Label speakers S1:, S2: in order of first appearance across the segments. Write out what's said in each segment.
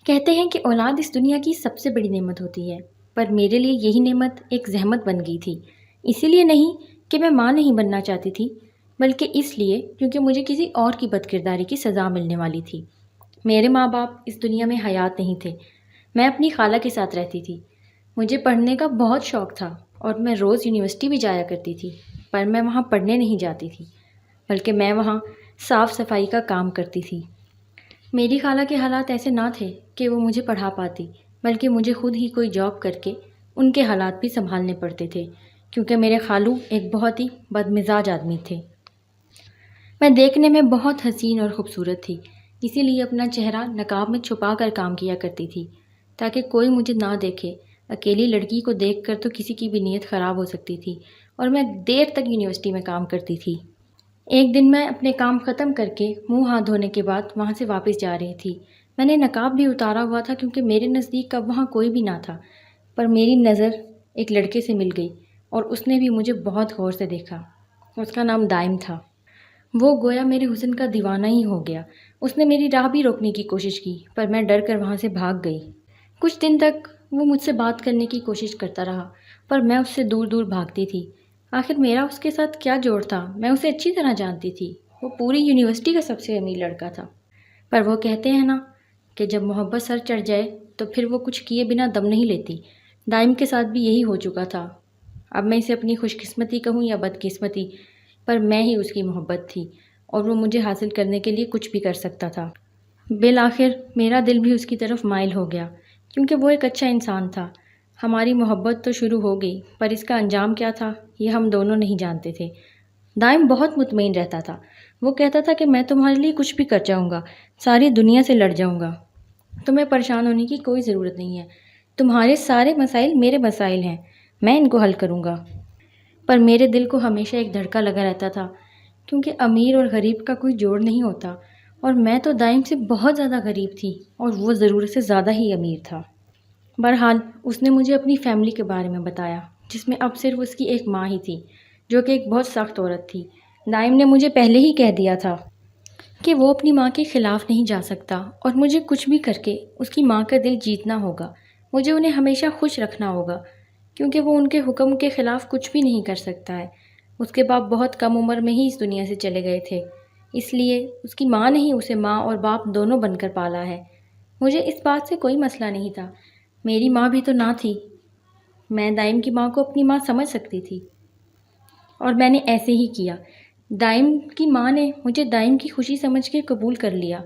S1: کہتے ہیں کہ اولاد اس دنیا کی سب سے بڑی نعمت ہوتی ہے، پر میرے لیے یہی نعمت ایک زحمت بن گئی تھی۔ اسی لیے نہیں کہ میں ماں نہیں بننا چاہتی تھی، بلکہ اس لیے کیونکہ مجھے کسی اور کی بد کرداری کی سزا ملنے والی تھی۔ میرے ماں باپ اس دنیا میں حیات نہیں تھے۔ میں اپنی خالہ کے ساتھ رہتی تھی۔ مجھے پڑھنے کا بہت شوق تھا اور میں روز یونیورسٹی بھی جایا کرتی تھی، پر میں وہاں پڑھنے نہیں جاتی تھی، بلکہ میں وہاں صاف صفائی کا کام کرتی تھی۔ میری خالہ کے حالات ایسے نہ تھے کہ وہ مجھے پڑھا پاتی، بلکہ مجھے خود ہی کوئی جاب کر کے ان کے حالات بھی سنبھالنے پڑتے تھے، کیونکہ میرے خالو ایک بہت ہی بدمزاج آدمی تھے۔ میں دیکھنے میں بہت حسین اور خوبصورت تھی، اسی لیے اپنا چہرہ نقاب میں چھپا کر کام کیا کرتی تھی تاکہ کوئی مجھے نہ دیکھے۔ اکیلی لڑکی کو دیکھ کر تو کسی کی بھی نیت خراب ہو سکتی تھی، اور میں دیر تک یونیورسٹی میں کام کرتی تھی۔ ایک دن میں اپنے کام ختم کر کے منہ ہاتھ دھونے کے بعد وہاں سے واپس جا رہی تھی۔ میں نے نقاب بھی اتارا ہوا تھا کیونکہ میرے نزدیک اب وہاں کوئی بھی نہ تھا، پر میری نظر ایک لڑکے سے مل گئی اور اس نے بھی مجھے بہت غور سے دیکھا۔ اس کا نام دائم تھا۔ وہ گویا میرے حسن کا دیوانہ ہی ہو گیا۔ اس نے میری راہ بھی روکنے کی کوشش کی، پر میں ڈر کر وہاں سے بھاگ گئی۔ کچھ دن تک وہ مجھ سے بات کرنے کی کوشش کرتا رہا، پر میں اس سے دور دور بھاگتی تھی۔ آخر میرا اس کے ساتھ کیا جوڑ تھا؟ میں اسے اچھی طرح جانتی تھی۔ وہ پوری یونیورسٹی کا سب سے امیر لڑکا تھا۔ پر وہ کہتے ہیں نا کہ جب محبت سر چڑھ جائے تو پھر وہ کچھ کیے بنا دم نہیں لیتی۔ دائم کے ساتھ بھی یہی ہو چکا تھا۔ اب میں اسے اپنی خوش قسمتی کہوں یا بدقسمتی، پر میں ہی اس کی محبت تھی اور وہ مجھے حاصل کرنے کے لیے کچھ بھی کر سکتا تھا۔ بالآخر میرا دل بھی اس کی طرف مائل ہو گیا، کیونکہ وہ ایک اچھا انسان تھا۔ ہماری محبت تو شروع ہو گئی، پر اس کا انجام کیا تھا یہ ہم دونوں نہیں جانتے تھے۔ دائم بہت مطمئن رہتا تھا۔ وہ کہتا تھا کہ میں تمہارے لیے کچھ بھی کر جاؤں گا، ساری دنیا سے لڑ جاؤں گا، تمہیں پریشان ہونے کی کوئی ضرورت نہیں ہے، تمہارے سارے مسائل میرے مسائل ہیں، میں ان کو حل کروں گا۔ پر میرے دل کو ہمیشہ ایک دھڑکا لگا رہتا تھا، کیونکہ امیر اور غریب کا کوئی جوڑ نہیں ہوتا، اور میں تو دائم سے بہت زیادہ غریب تھی اور وہ ضرورت سے زیادہ ہی امیر تھا۔ بہرحال اس نے مجھے اپنی فیملی کے بارے میں بتایا، جس میں اب صرف اس کی ایک ماں ہی تھی، جو کہ ایک بہت سخت عورت تھی۔ دائم نے مجھے پہلے ہی کہہ دیا تھا کہ وہ اپنی ماں کے خلاف نہیں جا سکتا، اور مجھے کچھ بھی کر کے اس کی ماں کا دل جیتنا ہوگا۔ مجھے انہیں ہمیشہ خوش رکھنا ہوگا، کیونکہ وہ ان کے حکم کے خلاف کچھ بھی نہیں کر سکتا ہے۔ اس کے باپ بہت کم عمر میں ہی اس دنیا سے چلے گئے تھے، اس لیے اس کی ماں نے ہی اسے ماں اور باپ دونوں بن کر پالا ہے۔ مجھے اس بات سے کوئی مسئلہ نہیں تھا، میری ماں بھی تو نہ تھی۔ میں دائم کی ماں کو اپنی ماں سمجھ سکتی تھی، اور میں نے ایسے ہی کیا۔ دائم کی ماں نے مجھے دائم کی خوشی سمجھ کے قبول کر لیا،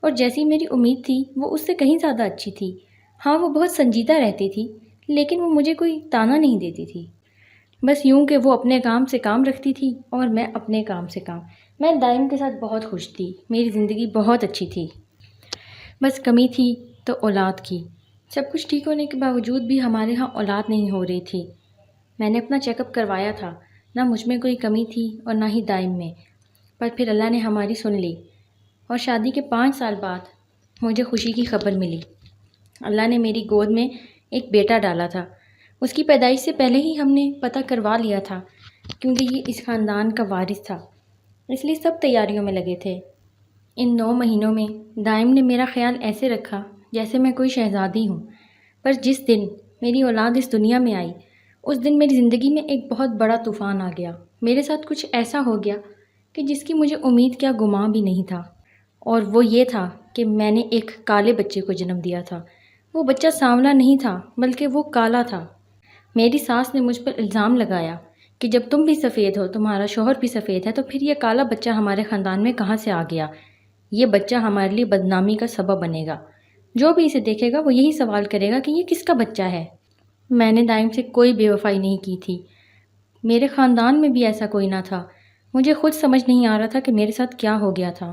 S1: اور جیسی میری امید تھی وہ اس سے کہیں زیادہ اچھی تھی۔ ہاں، وہ بہت سنجیدہ رہتی تھی، لیکن وہ مجھے کوئی طعنہ نہیں دیتی تھی، بس یوں کہ وہ اپنے کام سے کام رکھتی تھی اور میں اپنے کام سے کام۔ میں دائم کے ساتھ بہت خوش تھی، میری زندگی بہت اچھی تھی۔ بس کمی تھی تو اولاد کی۔ سب کچھ ٹھیک ہونے کے باوجود بھی ہمارے ہاں اولاد نہیں ہو رہی تھی۔ میں نے اپنا چیک اپ کروایا تھا، نہ مجھ میں کوئی کمی تھی اور نہ ہی دائم میں، پر پھر اللہ نے ہماری سن لی، اور شادی کے 5 سال بعد مجھے خوشی کی خبر ملی۔ اللہ نے میری گود میں ایک بیٹا ڈالا تھا۔ اس کی پیدائش سے پہلے ہی ہم نے پتہ کروا لیا تھا، کیونکہ یہ اس خاندان کا وارث تھا، اس لیے سب تیاریوں میں لگے تھے۔ ان 9 مہینوں میں دائم نے میرا خیال ایسے رکھا جیسے میں کوئی شہزادی ہوں، پر جس دن میری اولاد اس دنیا میں آئی، اس دن میری زندگی میں ایک بہت بڑا طوفان آ گیا۔ میرے ساتھ کچھ ایسا ہو گیا کہ جس کی مجھے امید کیا گمان بھی نہیں تھا، اور وہ یہ تھا کہ میں نے ایک کالے بچے کو جنم دیا تھا۔ وہ بچہ سانولا نہیں تھا، بلکہ وہ کالا تھا۔ میری ساس نے مجھ پر الزام لگایا کہ جب تم بھی سفید ہو، تمہارا شوہر بھی سفید ہے، تو پھر یہ کالا بچہ ہمارے خاندان میں کہاں سے آ گیا؟ یہ بچہ ہمارے لیے بدنامی کا سبب بنے گا۔ جو بھی اسے دیکھے گا وہ یہی سوال کرے گا کہ یہ کس کا بچہ ہے؟ میں نے دائم سے کوئی بے وفائی نہیں کی تھی، میرے خاندان میں بھی ایسا کوئی نہ تھا۔ مجھے خود سمجھ نہیں آ رہا تھا کہ میرے ساتھ کیا ہو گیا تھا۔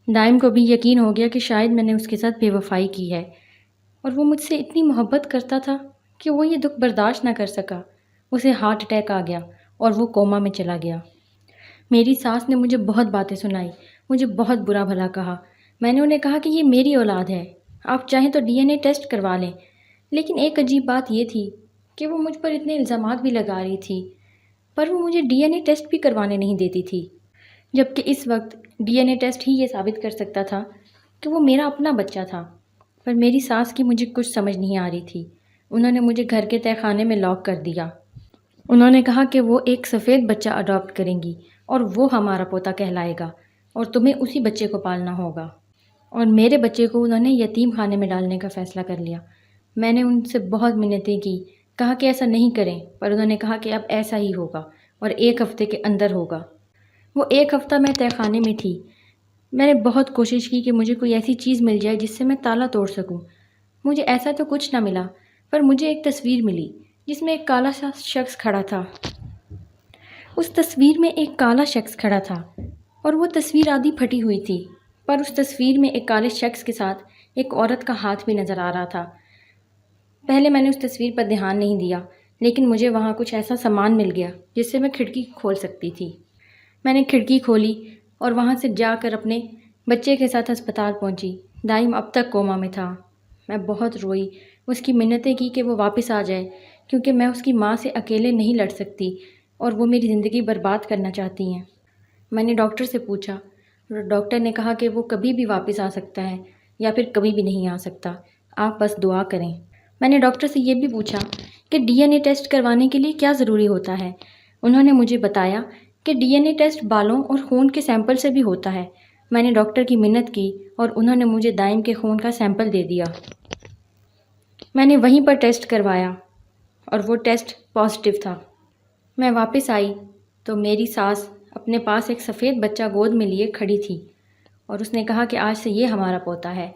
S1: دائم کو بھی یقین ہو گیا کہ شاید میں نے اس کے ساتھ بے وفائی کی ہے، اور وہ مجھ سے اتنی محبت کرتا تھا کہ وہ یہ دکھ برداشت نہ کر سکا۔ اسے ہارٹ اٹیک آ گیا اور وہ کوما میں چلا گیا۔ میری ساس نے مجھے بہت باتیں سنائی، مجھے بہت برا بھلا کہا۔ میں نے انہیں کہا کہ یہ میری اولاد ہے، آپ چاہیں تو ڈی این اے ٹیسٹ کروا لیں، لیکن ایک عجیب بات یہ تھی کہ وہ مجھ پر اتنے الزامات بھی لگا رہی تھی، پر وہ مجھے ڈی این اے ٹیسٹ بھی کروانے نہیں دیتی تھی، جبکہ اس وقت ڈی این اے ٹیسٹ ہی یہ ثابت کر سکتا تھا کہ وہ میرا اپنا بچہ تھا۔ پر میری ساس کی مجھے کچھ سمجھ نہیں آ رہی تھی۔ انہوں نے مجھے گھر کے تہہ خانے میں لاک کر دیا۔ انہوں نے کہا کہ وہ ایک سفید بچہ اڈاپٹ کریں گی اور وہ ہمارا پوتا کہلائے گا اور تمہیں اسی بچے کو پالنا ہوگا۔ اور میرے بچے کو انہوں نے یتیم خانے میں ڈالنے کا فیصلہ کر لیا۔ میں نے ان سے بہت منتیں کی، کہا کہ ایسا نہیں کریں، پر انہوں نے کہا کہ اب ایسا ہی ہوگا اور 1 ہفتے کے اندر ہوگا۔ وہ 1 ہفتہ میں تہہ خانے میں تھی۔ میں نے بہت کوشش کی کہ مجھے کوئی ایسی چیز مل جائے جس سے میں تالا توڑ سکوں۔ مجھے ایسا تو کچھ نہ ملا، پر مجھے ایک تصویر ملی جس میں ایک کالا سا شخص کھڑا تھا۔ اس تصویر میں ایک کالا شخص کھڑا تھا اور وہ تصویر آدھی پھٹی ہوئی تھی، پر اس تصویر میں ایک کالے شخص کے ساتھ ایک عورت کا ہاتھ بھی نظر آ رہا تھا۔ پہلے میں نے اس تصویر پر دھیان نہیں دیا، لیکن مجھے وہاں کچھ ایسا سامان مل گیا جس سے میں کھڑکی کھول سکتی تھی۔ میں نے کھڑکی کھولی اور وہاں سے جا کر اپنے بچے کے ساتھ ہسپتال پہنچی۔ دائم اب تک کوما میں تھا۔ میں بہت روئی، اس کی منتیں کی کہ وہ واپس آ جائے، کیونکہ میں اس کی ماں سے اکیلے نہیں لڑ سکتی اور وہ میری زندگی برباد کرنا چاہتی ہیں۔ میں نے ڈاکٹر سے پوچھا، ڈاکٹر نے کہا کہ وہ کبھی بھی واپس آ سکتا ہے یا پھر کبھی بھی نہیں آ سکتا، آپ بس دعا کریں۔ میں نے ڈاکٹر سے یہ بھی پوچھا کہ ڈی این اے ٹیسٹ کروانے کے لیے کیا ضروری ہوتا ہے۔ انہوں نے مجھے بتایا کہ ڈی این اے ٹیسٹ بالوں اور خون کے سیمپل سے بھی ہوتا ہے۔ میں نے ڈاکٹر کی منت کی اور انہوں نے مجھے دائم کے خون کا سیمپل دے دیا۔ میں نے وہیں پر ٹیسٹ کروایا اور وہ ٹیسٹ پازیٹیو تھا۔ میں واپس آئی تو میری ساس اپنے پاس ایک سفید بچہ گود میں لیے کھڑی تھی اور اس نے کہا کہ آج سے یہ ہمارا پوتا ہے،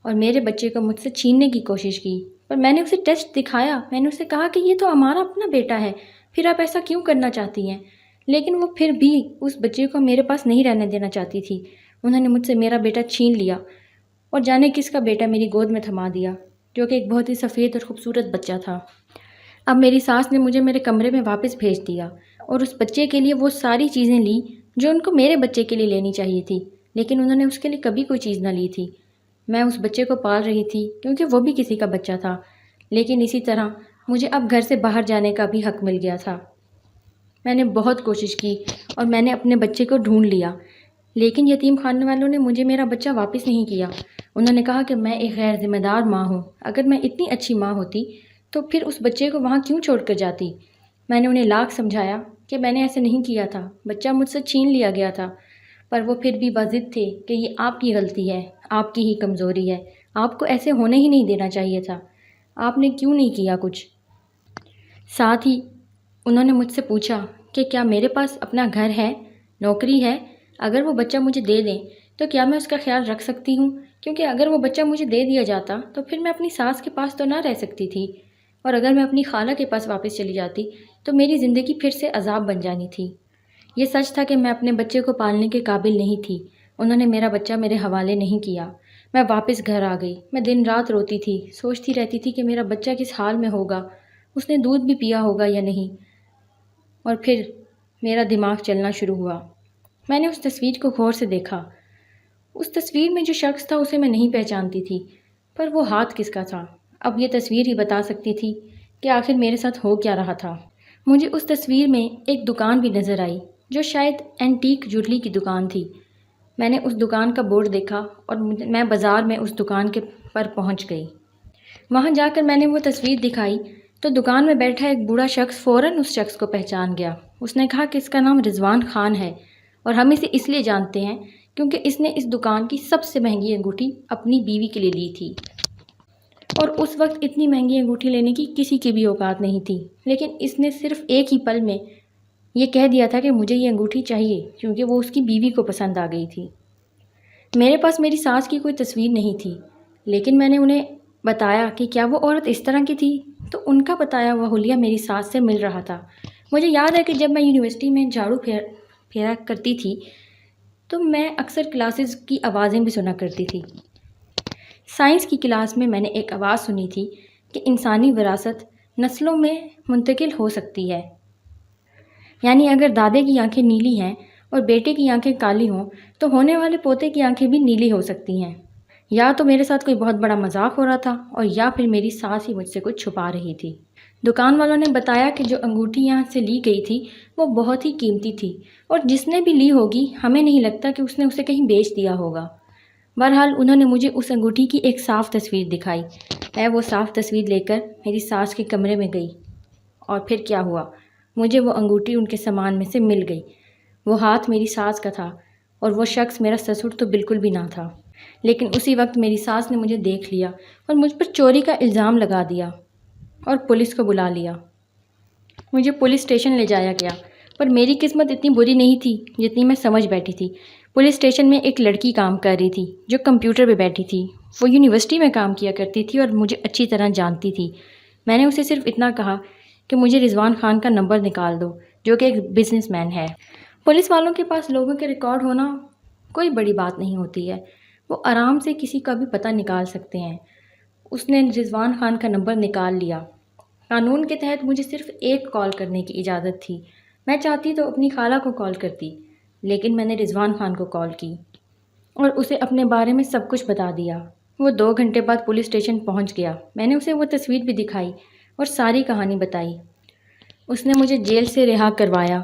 S1: اور میرے بچے کو مجھ سے چھیننے کی کوشش کی، پر میں نے اسے ٹیسٹ دکھایا۔ میں نے اسے کہا کہ یہ تو ہمارا اپنا بیٹا ہے، پھر آپ ایسا کیوں کرنا چاہتی ہیں؟ لیکن وہ پھر بھی اس بچے کو میرے پاس نہیں رہنے دینا چاہتی تھی۔ انہوں نے مجھ سے میرا بیٹا چھین لیا اور جانے کس کا بیٹا میری گود میں تھما دیا، جو کہ ایک بہت ہی سفید اور خوبصورت بچہ تھا۔ اب میری ساس نے مجھے میرے کمرے میں واپس بھیج دیا اور اس بچے کے لیے وہ ساری چیزیں لی جو ان کو میرے بچے کے لیے لینی چاہیے تھی، لیکن انہوں نے اس کے لیے کبھی کوئی چیز نہ لی تھی۔ میں اس بچے کو پال رہی تھی کیونکہ وہ بھی کسی کا بچہ تھا، لیکن اسی طرح مجھے اب گھر سے باہر جانے کا بھی حق مل گیا تھا۔ میں نے بہت کوشش کی اور میں نے اپنے بچے کو ڈھونڈ لیا، لیکن یتیم خانے والوں نے مجھے میرا بچہ واپس نہیں کیا۔ انہوں نے کہا کہ میں ایک غیر ذمہ دار ماں ہوں، اگر میں اتنی اچھی ماں ہوتی تو پھر اس بچے کو وہاں کیوں چھوڑ کر جاتی۔ میں نے انہیں لاکھ سمجھایا کہ میں نے ایسے نہیں کیا تھا، بچہ مجھ سے چھین لیا گیا تھا، پر وہ پھر بھی باضد تھے کہ یہ آپ کی غلطی ہے، آپ کی ہی کمزوری ہے، آپ کو ایسے ہونے ہی نہیں دینا چاہیے تھا، آپ نے کیوں نہیں کیا کچھ۔ ساتھ ہی انہوں نے مجھ سے پوچھا کہ کیا میرے پاس اپنا گھر ہے، نوکری ہے، اگر وہ بچہ مجھے دے دیں تو کیا میں اس کا خیال رکھ سکتی ہوں، کیونکہ اگر وہ بچہ مجھے دے دیا جاتا تو پھر میں اپنی ساس کے پاس تو نہ رہ سکتی تھی، اور اگر میں اپنی خالہ کے پاس واپس چلی جاتی تو میری زندگی پھر سے عذاب بن جانی تھی۔ یہ سچ تھا کہ میں اپنے بچے کو پالنے کے قابل نہیں تھی۔ انہوں نے میرا بچہ میرے حوالے نہیں کیا۔ میں واپس گھر آ گئی۔ میں دن رات روتی تھی، سوچتی رہتی تھی کہ میرا بچہ کس حال میں ہوگا، اس نے دودھ بھی پیا ہوگا یا نہیں، اور پھر میرا دماغ چلنا شروع ہوا۔ میں نے اس تصویر کو غور سے دیکھا۔ اس تصویر میں جو شخص تھا اسے میں نہیں پہچانتی تھی، پر وہ ہاتھ کس کا تھا؟ اب یہ تصویر ہی بتا سکتی تھی کہ آخر میرے ساتھ ہو کیا رہا تھا۔ مجھے اس تصویر میں ایک دکان بھی نظر آئی جو شاید اینٹیک جویلری کی دکان تھی۔ میں نے اس دکان کا بورڈ دیکھا اور میں بازار میں اس دکان کے پر پہنچ گئی۔ وہاں جا کر میں نے وہ تصویر دکھائی تو دکان میں بیٹھا ایک بوڑھا شخص فوراً اس شخص کو پہچان گیا۔ اس نے کہا کہ اس کا نام رضوان خان ہے اور ہم اسے اس لیے جانتے ہیں کیونکہ اس نے اس دکان کی سب سے مہنگی انگوٹھی اپنی بیوی کے لیے لی تھی، اور اس وقت اتنی مہنگی انگوٹھی لینے کی کسی کی بھی اوقات نہیں تھی، لیکن اس نے صرف ایک ہی پل میں یہ کہہ دیا تھا کہ مجھے یہ انگوٹھی چاہیے کیونکہ وہ اس کی بیوی کو پسند آ گئی تھی۔ میرے پاس میری ساس کی کوئی تصویر نہیں تھی، لیکن میں نے انہیں بتایا کہ کیا وہ عورت اس طرح کی تھی، تو ان کا بتایا ہوا حلیہ میری ساس سے مل رہا تھا۔ مجھے یاد ہے کہ جب میں یونیورسٹی میں جھاڑو پھیرا کرتی تھی تو میں اکثر کلاسز کی آوازیں بھی سنا کرتی تھی۔ سائنس کی کلاس میں نے ایک آواز سنی تھی کہ انسانی وراثت نسلوں میں منتقل ہو سکتی ہے، یعنی اگر دادے کی آنکھیں نیلی ہیں اور بیٹے کی آنکھیں کالی ہوں تو ہونے والے پوتے کی آنکھیں بھی نیلی ہو سکتی ہیں۔ یا تو میرے ساتھ کوئی بہت بڑا مذاق ہو رہا تھا اور یا پھر میری ساس ہی مجھ سے کچھ چھپا رہی تھی۔ دکان والوں نے بتایا کہ جو انگوٹھی یہاں سے لی گئی تھی وہ بہت ہی قیمتی تھی، اور جس نے بھی لی ہوگی ہمیں نہیں لگتا کہ اس نے اسے کہیں بیچ دیا ہوگا۔ بہرحال انہوں نے مجھے اس انگوٹھی کی ایک صاف تصویر دکھائی۔ میں وہ صاف تصویر لے کر میری ساس کے کمرے میں گئی، اور پھر کیا ہوا، مجھے وہ انگوٹھی ان کے سامان میں سے مل گئی۔ وہ ہاتھ میری ساس کا تھا، اور وہ شخص میرا سسر تو بالکل بھی نہ تھا۔ لیکن اسی وقت میری ساس نے مجھے دیکھ لیا اور مجھ پر چوری کا الزام لگا دیا اور پولیس کو بلا لیا۔ مجھے پولیس اسٹیشن لے جایا گیا، پر میری قسمت اتنی بری نہیں تھی جتنی میں سمجھ بیٹھی تھی۔ پولیس اسٹیشن میں ایک لڑکی کام کر رہی تھی جو کمپیوٹر پہ بیٹھی تھی۔ وہ یونیورسٹی میں کام کیا کرتی تھی اور مجھے اچھی طرح جانتی تھی۔ میں نے اسے صرف اتنا کہا کہ مجھے رضوان خان کا نمبر نکال دو، جو کہ ایک بزنس مین ہے۔ پولیس والوں کے پاس لوگوں کے ریکارڈ ہونا کوئی بڑی بات نہیں ہوتی ہے، وہ آرام سے کسی کا بھی پتہ نکال سکتے ہیں۔ اس نے رضوان خان کا نمبر نکال لیا۔ قانون کے تحت مجھے صرف ایک کال کرنے کی اجازت تھی۔ میں چاہتی تو اپنی خالہ کو کال کرتی، لیکن میں نے رضوان خان کو کال کی اور اسے اپنے بارے میں سب کچھ بتا دیا۔ وہ 2 گھنٹے بعد پولیس اسٹیشن پہنچ گیا۔ میں نے اسے وہ تصویر بھی دکھائی اور ساری کہانی بتائی۔ اس نے مجھے جیل سے رہا کروایا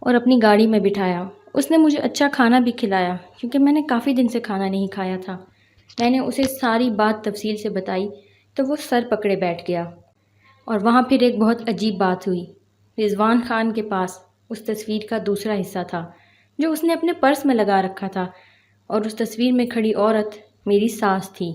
S1: اور اپنی گاڑی میں بٹھایا۔ اس نے مجھے اچھا کھانا بھی کھلایا، کیونکہ میں نے کافی دن سے کھانا نہیں کھایا تھا۔ میں نے اسے ساری بات تفصیل سے بتائی تو وہ سر پکڑے بیٹھ گیا۔ اور وہاں پھر ایک بہت عجیب بات ہوئی۔ رضوان خان کے پاس اس تصویر کا دوسرا حصہ تھا جو اس نے اپنے پرس میں لگا رکھا تھا، اور اس تصویر میں کھڑی عورت میری ساس تھی۔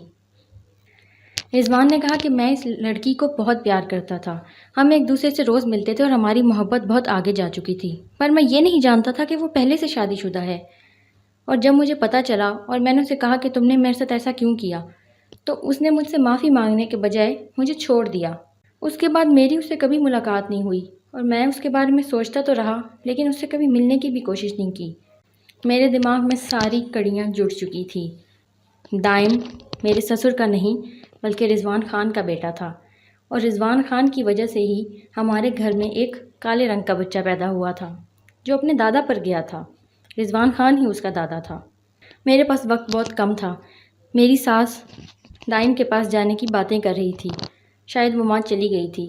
S1: رضوان نے کہا کہ میں اس لڑکی کو بہت پیار کرتا تھا، ہم ایک دوسرے سے روز ملتے تھے اور ہماری محبت بہت آگے جا چکی تھی، پر میں یہ نہیں جانتا تھا کہ وہ پہلے سے شادی شدہ ہے۔ اور جب مجھے پتہ چلا اور میں نے اسے کہا کہ تم نے میرے ساتھ ایسا کیوں کیا، تو اس نے مجھ سے معافی مانگنے کے بجائے مجھے چھوڑ دیا۔ اس کے بعد میری اس سے کبھی ملاقات نہیں ہوئی، اور میں اس کے بارے میں سوچتا تو رہا، لیکن اس سے کبھی ملنے کی بھی کوشش نہیں کی۔ میرے دماغ میں ساری کڑیاں جڑ چکی تھی۔ دائم میرے سسر کا نہیں بلکہ رضوان خان کا بیٹا تھا، اور رضوان خان کی وجہ سے ہی ہمارے گھر میں ایک کالے رنگ کا بچہ پیدا ہوا تھا جو اپنے دادا پر گیا تھا۔ رضوان خان ہی اس کا دادا تھا۔ میرے پاس وقت بہت کم تھا۔ میری ساس دائم کے پاس جانے کی باتیں کر رہی تھی، شاید وہ وہاں چلی گئی تھی،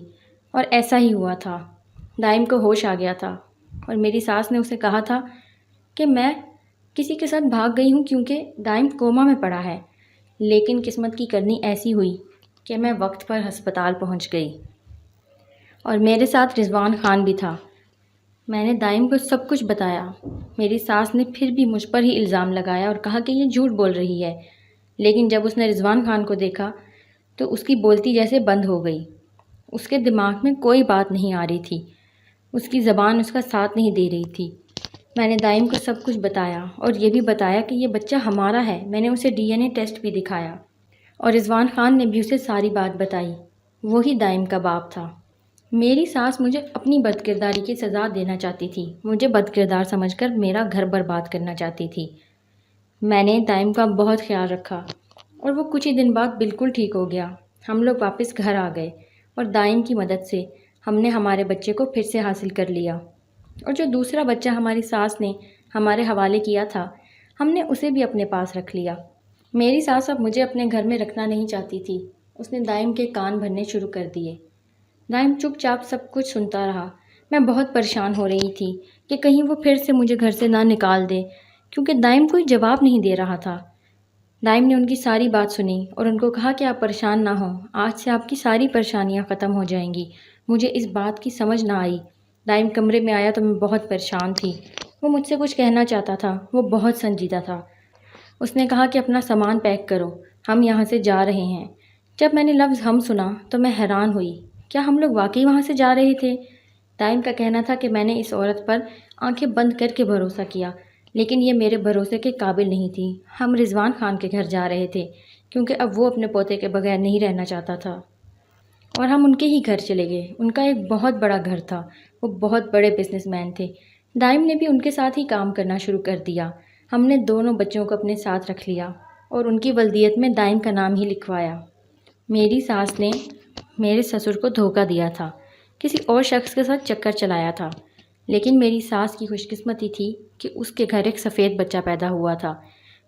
S1: اور ایسا ہی ہوا تھا۔ دائم کو ہوش آ گیا تھا، اور میری ساس نے اسے کہا تھا کہ میں کسی کے ساتھ بھاگ گئی ہوں کیونکہ دائم کوما میں پڑا ہے، لیکن قسمت کی کرنی ایسی ہوئی کہ میں وقت پر ہسپتال پہنچ گئی، اور میرے ساتھ رضوان خان بھی تھا۔ میں نے دائم کو سب کچھ بتایا۔ میری ساس نے پھر بھی مجھ پر ہی الزام لگایا اور کہا کہ یہ جھوٹ بول رہی ہے، لیکن جب اس نے رضوان خان کو دیکھا تو اس کی بولتی جیسے بند ہو گئی۔ اس کے دماغ میں کوئی بات نہیں آ رہی تھی، اس کی زبان اس کا ساتھ نہیں دے رہی تھی۔ میں نے دائم کو سب کچھ بتایا اور یہ بھی بتایا کہ یہ بچہ ہمارا ہے۔ میں نے اسے DNA ٹیسٹ بھی دکھایا، اور رضوان خان نے بھی اسے ساری بات بتائی۔ وہی دائم کا باپ تھا۔ میری ساس مجھے اپنی بد کرداری کی سزا دینا چاہتی تھی، مجھے بد کردار سمجھ کر میرا گھر برباد کرنا چاہتی تھی۔ میں نے دائم کا بہت خیال رکھا، اور وہ کچھ ہی دن بعد بالکل ٹھیک ہو گیا۔ ہم لوگ واپس گھر آ گئے، اور دائم کی مدد سے ہم نے ہمارے بچے کو پھر سے حاصل کر لیا، اور جو دوسرا بچہ ہماری ساس نے ہمارے حوالے کیا تھا، ہم نے اسے بھی اپنے پاس رکھ لیا۔ میری ساس اب مجھے اپنے گھر میں رکھنا نہیں چاہتی تھی۔ اس نے دائم کے کان بھرنے شروع کر دیے۔ دائم چپ چاپ سب کچھ سنتا رہا۔ میں بہت پریشان ہو رہی تھی کہ کہیں وہ پھر سے مجھے گھر سے نہ نکال دے، کیونکہ دائم کوئی جواب نہیں دے رہا تھا۔ دائم نے ان کی ساری بات سنی اور ان کو کہا کہ آپ پریشان نہ ہوں، آج سے آپ کی ساری پریشانیاں ختم ہو جائیں گی۔ مجھے اس بات کی سمجھ نہ آئی۔ دائم کمرے میں آیا تو میں بہت پریشان تھی۔ وہ مجھ سے کچھ کہنا چاہتا تھا، وہ بہت سنجیدہ تھا۔ اس نے کہا کہ اپنا سامان پیک کرو، ہم یہاں سے جا رہے ہیں۔ جب میں نے لفظ ہم سنا تو میں حیران ہوئی، کیا ہم لوگ واقعی وہاں سے جا رہے تھے؟ دائم کا کہنا تھا کہ میں نے اس عورت پر آنکھیں بند کر کے بھروسہ کیا، لیکن یہ میرے بھروسے کے قابل نہیں تھی۔ ہم رضوان خان کے گھر جا رہے تھے، کیونکہ اب وہ اپنے پوتے کے بغیر نہیں رہنا چاہتا تھا، اور ہم ان کے ہی گھر چلے گئے۔ ان کا ایک بہت بڑا گھر تھا، وہ بہت بڑے بزنس مین تھے۔ دائم نے بھی ان کے ساتھ ہی کام کرنا شروع کر دیا۔ ہم نے دونوں بچوں کو اپنے ساتھ رکھ لیا اور ان کی ولدیت میں دائم کا نام ہی لکھوایا۔ میری ساس نے میرے سسر کو دھوکہ دیا تھا، کسی اور شخص کے ساتھ چکر چلایا تھا، لیکن میری ساس کی خوش قسمتی تھی کہ اس کے گھر ایک سفید بچہ پیدا ہوا تھا۔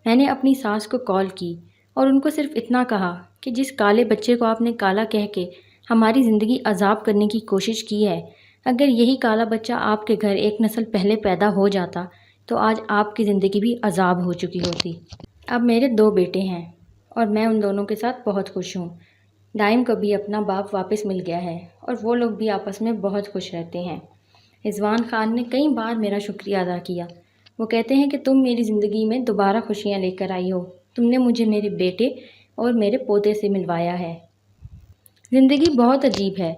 S1: میں نے اپنی ساس کو کال کی اور ان کو صرف اتنا کہا کہ جس کالے بچے کو آپ نے کالا کہہ کے ہماری زندگی عذاب کرنے کی کوشش کی ہے، اگر یہی کالا بچہ آپ کے گھر ایک نسل پہلے پیدا ہو جاتا تو آج آپ کی زندگی بھی عذاب ہو چکی ہوتی۔ اب میرے 2 بیٹے ہیں اور میں ان دونوں کے ساتھ بہت خوش ہوں۔ دائم کو بھی اپنا باپ واپس مل گیا ہے اور وہ لوگ بھی آپس میں بہت خوش رہتے ہیں۔ رضوان خان نے کئی بار میرا شکریہ ادا کیا۔ وہ کہتے ہیں کہ تم میری زندگی میں دوبارہ خوشیاں لے کر آئی ہو، تم نے مجھے میرے بیٹے اور میرے پوتے سے ملوایا ہے۔ زندگی بہت عجیب ہے،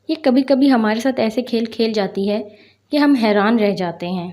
S1: یہ کبھی کبھی ہمارے ساتھ ایسے کھیل کھیل جاتی ہے کہ ہم حیران رہ جاتے ہیں۔